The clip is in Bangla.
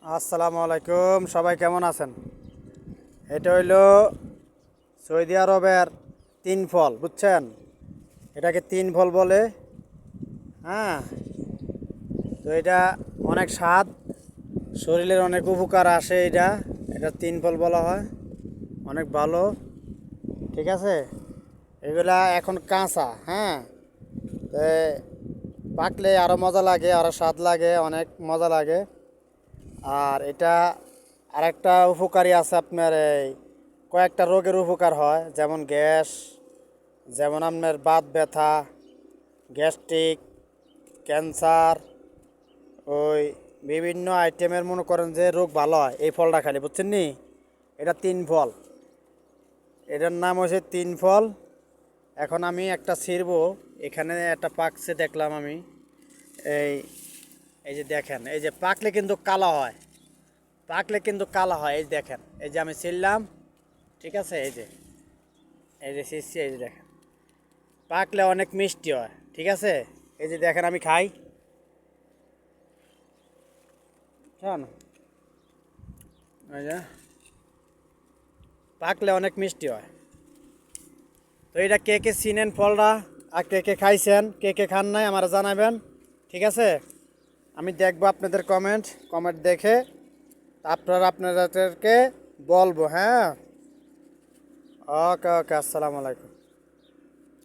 আসসালামু আলাইকুম, সবাই কেমন আছেন? এটা হইল সৌদি আরবের তিন ফল, বুঝছেন? এটাকে তিন ফল বলে। হ্যাঁ, তো এটা অনেক স্বাদ, শরীরের অনেক উপকার আসে। এটা এটা তিন ফল বলা হয়, অনেক ভালো। ঠিক আছে, এগুলা এখন কাঁচা। হ্যাঁ, তো পাকলে আরও মজা লাগে, আরও স্বাদ লাগে, অনেক মজা লাগে। আর এটা আরেকটা উপকারী আছে আপনার, এই কয়েকটা রোগের উপকার হয়, যেমন গ্যাস, যেমন আপনার বাত ব্যথা, গ্যাস্ট্রিক, ক্যান্সার, ওই বিভিন্ন আইটেমের মনে করেন যে রোগ ভালো হয় এই ফলটা খালি, বুঝছেন নি? এটা তিন ফল, এটার নাম হচ্ছে তিন ফল। এখন আমি একটা ছিঁড়বো, এখানে একটা পাকছে দেখলাম আমি। এই এই যে দেখেন, এই যে পাকলে কিন্তু কালো হয়, পাকলে কিন্তু কালো হয়। এই দেখেন, এই যে আমি ছিললাম, ঠিক আছে? এই যে ছিঁড়ছি, এই যে দেখেন, পাকলে অনেক মিষ্টি হয়। ঠিক আছে, এই যে দেখেন আমি খাই, শোন, এই যে পাকলে অনেক মিষ্টি হয়। তো এটা কে কে চিনেন ফলটা, আর কে কে খাইছেন, কে কে খান নাই আমার জানাবেন। ঠিক আছে, আমি দেখবো আপনাদের কমেন্ট কমেন্ট দেখে আপনাদেরকে বলবো। হ্যাঁ, ওকে ওকে, আসসালামু আলাইকুম।